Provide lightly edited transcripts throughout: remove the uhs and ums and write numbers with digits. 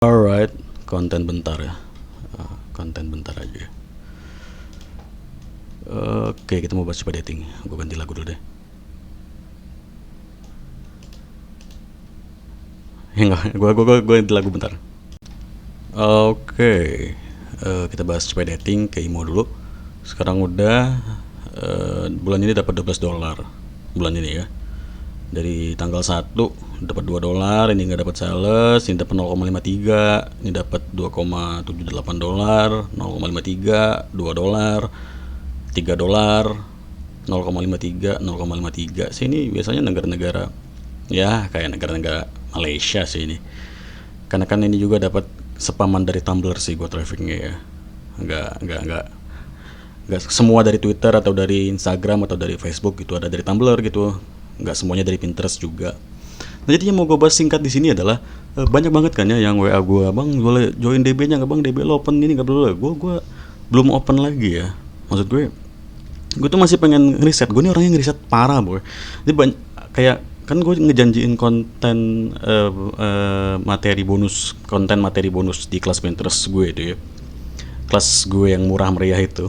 Alright, konten bentar ya. Konten bentar aja. Oke, kita mau bahas coba dating. Gue ganti lagu dulu deh. Enggak, gue ganti lagu bentar. Oke, kita bahas coba dating ke Imo dulu. Sekarang udah bulan ini dapat $12 bulan ini ya. Dari tanggal 1 dapat $2, ini nggak dapat sales, ini dapat 0,53, ini dapat $2,78, 0,53, $2, $3, 0,53, 0,53. Sini biasanya negara-negara ya kayak negara-negara Malaysia sih ini. Karena kan ini juga dapat spaman dari Tumblr sih gue trafficnya ya. Nggak semua dari Twitter atau dari Instagram atau dari Facebook gitu, ada dari Tumblr gitu, nggak semuanya dari Pinterest juga. Nah, jadi yang mau gue bahas singkat di sini adalah banyak banget kan ya yang WA gue, bang boleh join DB-nya nggak bang, DB lo open ini nggak boleh. Gue belum open lagi ya. Maksud gue tuh masih pengen ngeriset. Gue nih orangnya ngeriset parah boy. Jadi kayak kan gue ngejanjiin konten materi bonus, konten materi bonus di kelas Pinterest gue itu ya, kelas gue yang murah meriah itu.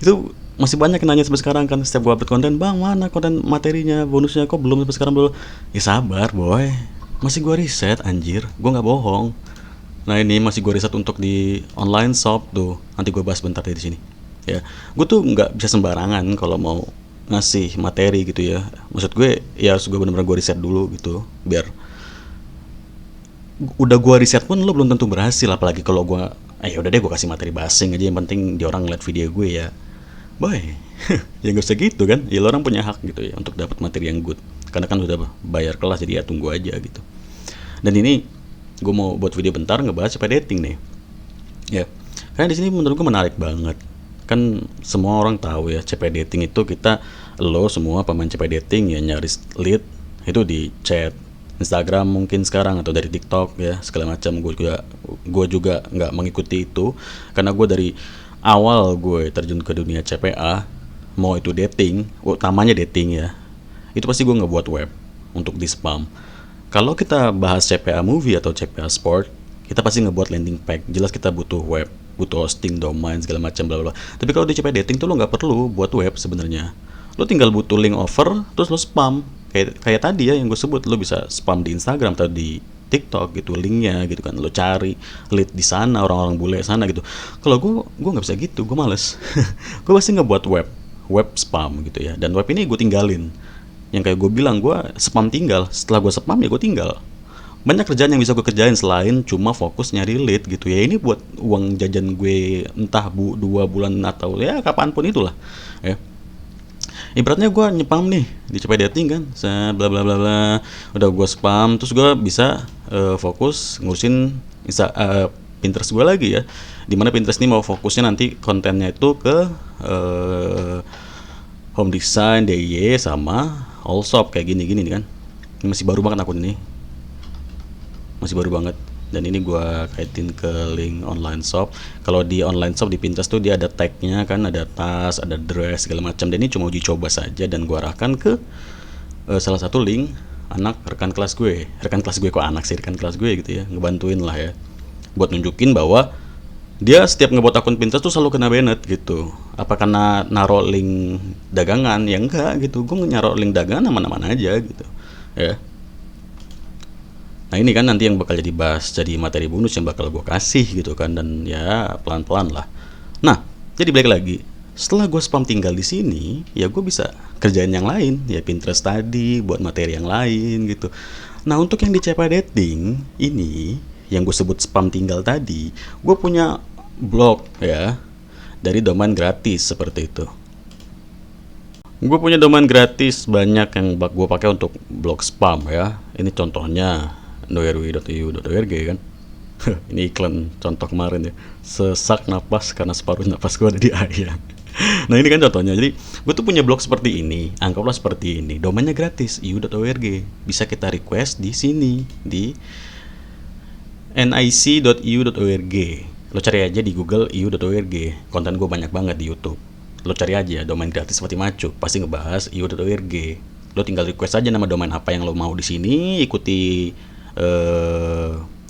Itu masih banyak yang nanya sampai sekarang kan, setiap gue upload konten, bang mana konten materinya bonusnya kok belum sampai sekarang belum. Ya sabar boy, masih gue riset anjir, gue nggak bohong. Nah ini masih gue riset untuk di online shop tuh, nanti gue bahas bentar di sini ya. Gue tuh nggak bisa sembarangan kalau mau ngasih materi gitu ya. Maksud gue ya harus gue bener-bener gue riset dulu gitu, biar udah gue riset pun lo belum tentu berhasil. Apalagi kalau gue udah deh gue kasih materi basing aja, yang penting di orang ngeliat video gue ya boy. Ya nggak usah gitu kan, ya lo orang punya hak gitu ya untuk dapat materi yang good, karena kan udah bayar kelas, jadi ya tunggu aja gitu. Dan ini gue mau buat video bentar ngebahas CP dating nih ya, karena di sini menurut gue menarik banget. Kan semua orang tahu ya, CP dating itu kita, lo semua pemain CP dating ya nyari lead itu di chat Instagram mungkin sekarang atau dari TikTok ya segala macam. Gue juga nggak mengikuti itu, karena gue dari awal gue terjun ke dunia CPA, mau itu dating, utamanya dating ya, itu pasti gue ngebuat web untuk di spam. Kalau kita bahas CPA movie atau CPA sport, kita pasti ngebuat landing page. Jelas kita butuh web, butuh hosting, domain segala macam bla bla. Tapi kalau di CPA dating tuh lo nggak perlu buat web sebenarnya. Lo tinggal butuh link offer, terus lo spam. Kayak tadi ya yang gue sebut, lo bisa spam di Instagram atau di TikTok gitu linknya gitu kan, lo cari lead di sana, orang-orang bule sana gitu. Kalau gue nggak bisa gitu, gue males. Gue pasti ngebuat web spam gitu ya, dan web ini gue tinggalin. Yang kayak gue bilang, gue spam tinggal, setelah gue spam ya gue tinggal. Banyak kerjaan yang bisa gue kerjain selain cuma fokus nyari lead gitu ya. Ini buat uang jajan gue entah 2 bulan atau ya kapanpun itulah ya. Ibaratnya gue nyepam nih di CP dating kan, bla bla bla bla, udah gue spam, terus gue bisa fokus ngurusin Pinterest gue lagi ya. Dimana Pinterest ini mau fokusnya nanti kontennya itu ke home design, DIY sama all shop kayak gini-gini nih kan. Ini masih baru banget akun ini, masih baru banget. Dan ini gue kaitin ke link online shop. Kalau di online shop di Pinterest tuh dia ada tagnya kan, ada tas, ada dress segala macam. Dan ini cuma uji coba saja, dan gue arahkan ke salah satu link anak rekan kelas gue. Rekan kelas gue, kok anak sih, rekan kelas gue gitu ya, ngebantuin lah ya, buat nunjukin bahwa dia setiap ngebuat akun Pinterest tuh selalu kena banned gitu. Apa karena naruh link dagangan? Ya enggak gitu, gue nyarok link dagangan aman-aman aja gitu ya. Nah ini kan nanti yang bakal jadi bahas, jadi materi bonus yang bakal gue kasih gitu kan, dan ya pelan-pelan lah. Nah jadi balik lagi, setelah gue spam tinggal di sini, ya gue bisa kerjain yang lain ya, Pinterest tadi buat materi yang lain gitu. Nah untuk yang di CP dating ini, yang gue sebut spam tinggal tadi, gue punya blog ya dari domain gratis seperti itu. Gue punya domain gratis banyak yang gue pakai untuk blog spam ya. Ini contohnya noerwi.eu.org kan. Ini iklan contoh kemarin ya. Sesak napas karena separuh napas gue ada di ayam. Nah ini kan contohnya. Jadi gue tuh punya blog seperti ini. Anggaplah seperti ini. Domainnya gratis, eu.org. Bisa kita request di sini di nic.eu.org. Lo cari aja di Google eu.org. Konten gue banyak banget di YouTube. Lo cari aja domain gratis seperti Macuk, pasti ngebahas eu.org. Lo tinggal request aja nama domain apa yang lo mau di sini, ikuti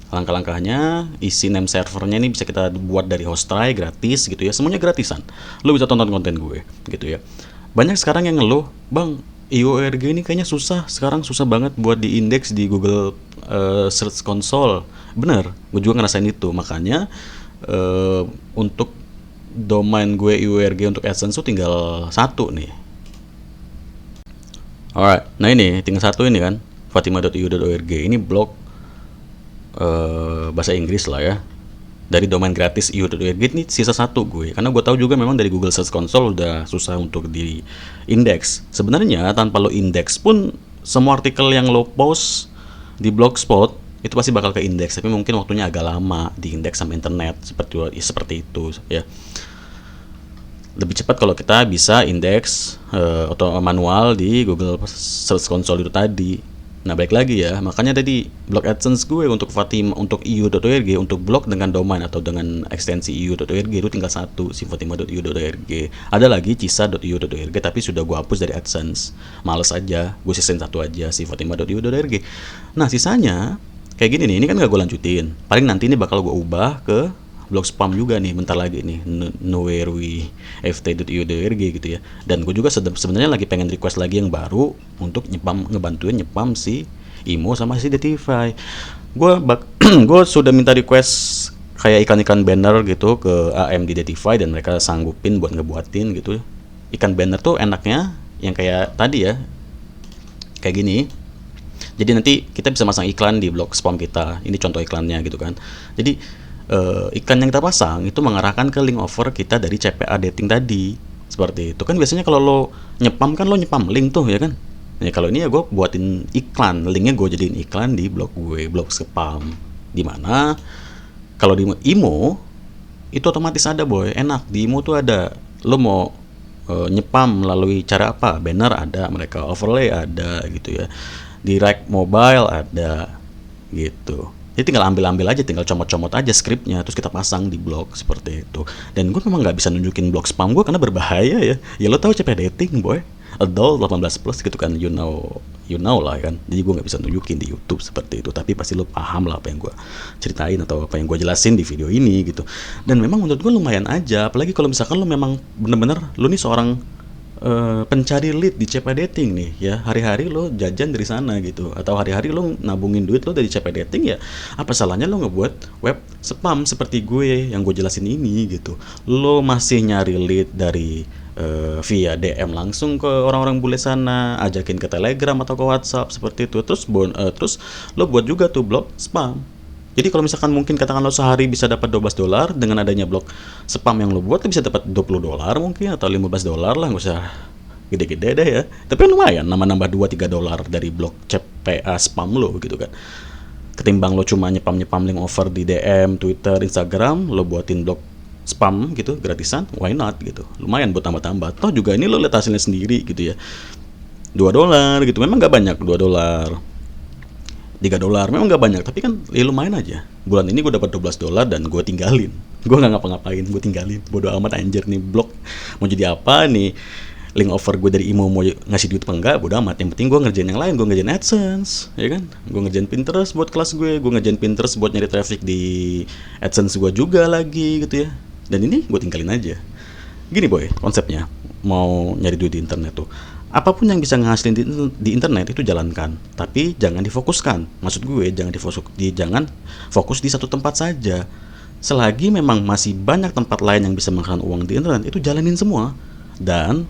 Langkah-langkahnya, isi name servernya ini bisa kita buat dari host try gratis gitu ya, semuanya gratisan. Lo bisa tonton konten gue gitu ya. Banyak sekarang yang ngeluh, bang, IORG ini kayaknya susah, sekarang susah banget buat diindeks di Google Search Console. Bener, gue juga ngerasain itu. Makanya untuk domain gue IORG untuk AdSense tuh tinggal satu nih. Alright, nah ini tinggal satu ini kan, fatima.iu.org. Ini blog bahasa Inggris lah ya, dari domain gratis iu.org. Ini sisa satu gue, karena gue tahu juga memang dari Google Search Console udah susah untuk di indeks. Sebenarnya tanpa lo indeks pun semua artikel yang lo post di Blogspot itu pasti bakal ke indeks, tapi mungkin waktunya agak lama di indeks sama internet, seperti itu ya. Lebih cepat kalau kita bisa indeks atau manual di Google Search Console itu tadi. Nah, balik lagi ya, makanya tadi blog AdSense gue untuk Fatima, untuk iu.org, untuk blog dengan domain atau dengan ekstensi iu.org itu tinggal satu, si fatima.iu.org. Ada lagi cisa.iu.org, tapi sudah gue hapus dari AdSense. Males aja, gue sisain satu aja, si fatima.iu.org. Nah, sisanya kayak gini nih, ini kan gak gue lanjutin. Paling nanti ini bakal gue ubah ke blog spam juga nih bentar lagi nih, nowhereWFT.iu.org gitu ya. Dan gue juga sebenarnya lagi pengen request lagi yang baru untuk ngebantuin nyepam si Imo sama si Detify. Gue sudah minta request kayak ikan-ikan banner gitu ke AM di Detify dan mereka sanggupin buat ngebuatin gitu. Ikan banner tuh enaknya yang kayak tadi ya, kayak gini. Jadi nanti kita bisa masang iklan di blog spam kita. Ini contoh iklannya gitu kan. Jadi iklan yang kita pasang itu mengarahkan ke link offer kita dari CPA dating tadi. Seperti itu kan, biasanya kalau lo nyepam kan lo nyepam link tuh ya kan. Nah, kalau ini ya gue buatin iklan, linknya gue jadiin iklan di blog gue, blog spam. Dimana kalau di Imo itu otomatis ada boy, enak di Imo tuh ada. Lo mau nyepam melalui cara apa? Banner ada, mereka overlay ada gitu ya. Direct mobile ada gitu. Jadi tinggal ambil aja, tinggal comot-comot aja skripnya, terus kita pasang di blog seperti itu. Dan gue memang nggak bisa nunjukin blog spam gue karena berbahaya ya. Ya lo tahu CP dating boy, adult 18 plus gitu kan, you know lah kan. Jadi gue nggak bisa nunjukin di YouTube seperti itu. Tapi pasti lo paham lah apa yang gue ceritain atau apa yang gue jelasin di video ini gitu. Dan memang menurut gue lumayan aja, apalagi kalau misalkan lo memang bener-bener lo nih seorang pencari lead di CP dating nih ya, hari-hari lo jajan dari sana gitu, atau hari-hari lo nabungin duit lo dari CP dating, ya apa salahnya lo ngebuat web spam seperti gue yang gue jelasin ini gitu. Lo masih nyari lead dari via DM langsung ke orang-orang bule sana, ajakin ke Telegram atau ke WhatsApp seperti itu, terus lo buat juga tuh blog spam. Jadi kalau misalkan mungkin katakan lo sehari bisa dapat $12 dengan adanya blog spam yang lo buat, lo bisa dapat $20 mungkin atau $15 lah, nggak usah gede-gede deh ya. Tapi lumayan, nambah-nambah $2-3 dari blog CPA spam lo gitu kan. Ketimbang lo cuma nyepam link offer di DM, Twitter, Instagram, lo buatin blog spam gitu gratisan, why not gitu. Lumayan buat tambah-tambah. Toh juga ini lo lihat hasilnya sendiri gitu ya. $2 gitu, memang nggak banyak $2. $3 memang nggak banyak, tapi kan ya lumayan aja. Bulan ini gue dapat $12 dan gue tinggalin. Gue nggak ngapa-ngapain, gue tinggalin. Bodoh amat anjir nih blog mau jadi apa nih, link offer gue dari Imo mau ngasih duit apa enggak, bodoh amat. Yang penting gue ngerjain yang lain, gue ngerjain AdSense ya kan, gue ngerjain Pinterest buat kelas gue ngerjain Pinterest buat nyari traffic di AdSense gue juga lagi gitu ya. Dan ini gue tinggalin aja. Gini boy, konsepnya mau nyari duit di internet tuh, apapun yang bisa ngasilin di internet itu jalankan, tapi jangan difokuskan. Maksud gue jangan fokus di satu tempat saja. Selagi memang masih banyak tempat lain yang bisa menghasilkan uang di internet, itu jalanin semua dan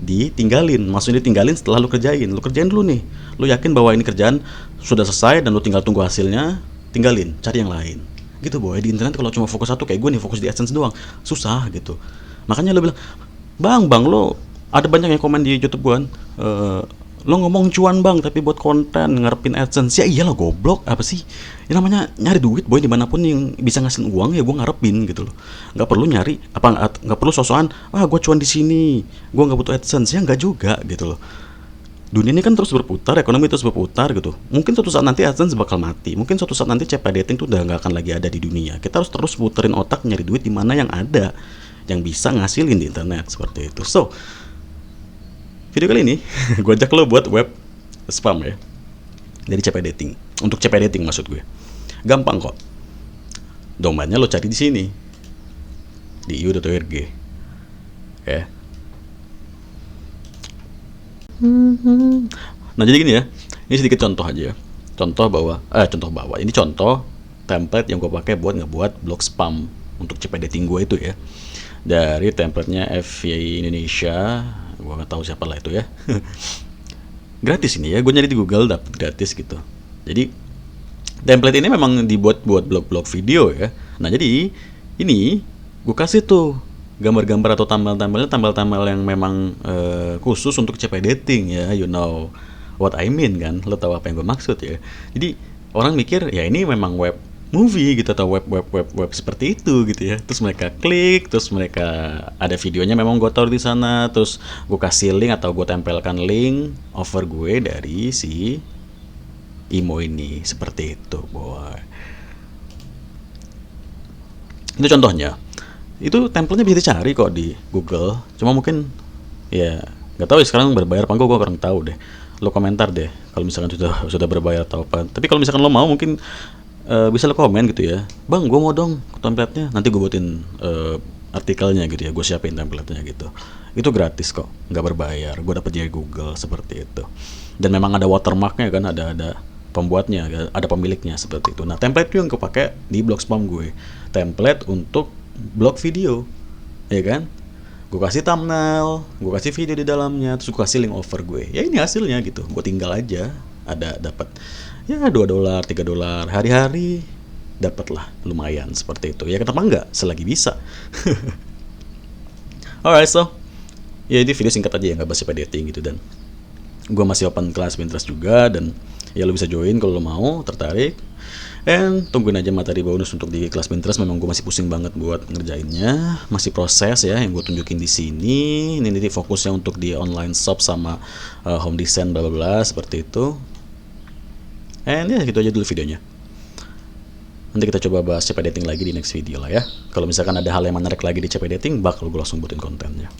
ditinggalin. Maksudnya ditinggalin setelah lu kerjain dulu nih. Lu yakin bahwa ini kerjaan sudah selesai dan lu tinggal tunggu hasilnya, tinggalin, cari yang lain. Gitu boy, di internet kalau cuma fokus satu kayak gue nih, fokus di AdSense doang, susah gitu. Makanya lu bilang, Bang, lo ada banyak yang komen di YouTube gue kan, lo ngomong cuan bang, tapi buat konten ngarepin AdSense. Ya iyalah goblok, apa sih? Ya namanya nyari duit boy, dimanapun yang bisa ngasilin uang ya gue ngarepin gitu loh. Nggak perlu nyari nggak perlu sosokan. Gue cuan di sini, gue nggak butuh AdSense. Ya nggak juga gitu loh. Dunia ini kan terus berputar, ekonomi terus berputar gitu. Mungkin suatu saat nanti AdSense bakal mati. Mungkin suatu saat nanti CPA dating tuh udah nggak akan lagi ada di dunia. Kita harus terus puterin otak nyari duit di mana yang ada, yang bisa ngasilin di internet seperti itu. So, video kali ini gue ajak lo buat web spam ya, dari CPA dating. Untuk CPA dating maksud gue. Gampang kok. Domainnya lo cari di sini di iu.org ya. Nah jadi gini ya, ini sedikit contoh aja ya. Ini contoh template yang gue pakai buat ngebuat blog spam untuk CP dating gue itu ya. Dari templatenya FYI Indonesia, gue nggak tahu siapa lah itu ya. Gratis ini ya, gue nyari di Google dapet gratis gitu. Jadi template ini memang dibuat buat blog-blog video ya. Nah jadi ini gue kasih tuh gambar-gambar atau tambal-tambal yang memang khusus untuk CP dating ya, you know what I mean kan, lo tahu apa yang gue maksud ya. Jadi orang mikir ya ini memang web movie gitu atau web seperti itu gitu ya. Terus mereka klik, terus mereka ada videonya memang gue taruh di sana, terus gue kasih link atau gue tempelkan link offer gue dari si Imo ini seperti itu, boy. Itu contohnya. Itu templatenya bisa dicari kok di Google. Cuma mungkin ya nggak tahu ya sekarang berbayar apa enggak, gue kurang tahu deh. Lo komentar deh kalau misalkan sudah berbayar atau apa. Tapi kalau misalkan lo mau mungkin bisa lo komen gitu ya. Bang, gue mau dong templatenya. Nanti gue buatin artikelnya gitu ya. Gue siapin templatenya gitu. Itu gratis kok, nggak berbayar. Gue dapet dari Google seperti itu. Dan memang ada watermarknya kan, ada pembuatnya, ada pemiliknya seperti itu. Nah template itu yang kepake di blog spam gue. Template untuk blog video, ya kan? Gue kasih thumbnail, gue kasih video di dalamnya, terus gue kasih link offer gue. Ya ini hasilnya gitu. Gue tinggal aja dapat ya $2, $3 hari-hari, dapatlah lumayan seperti itu. Ya kenapa enggak? Selagi bisa. Alright, so ya ini video singkat aja ya, nggak bahas CP dating gitu. Dan gue masih open kelas Pinterest juga, dan ya lo bisa join kalau lo mau, tertarik. And tungguin aja materi bonus untuk di kelas Pinterest. Memang gue masih pusing banget buat ngerjainnya, masih proses ya yang gue tunjukin di sini. Ini nanti fokusnya untuk di online shop sama home design bla bla bla seperti itu. And ya gitu aja dulu videonya. Nanti kita coba bahas CP dating lagi di next video lah ya. Kalau misalkan ada hal yang menarik lagi di CP dating, bakal gue langsung buatin kontennya.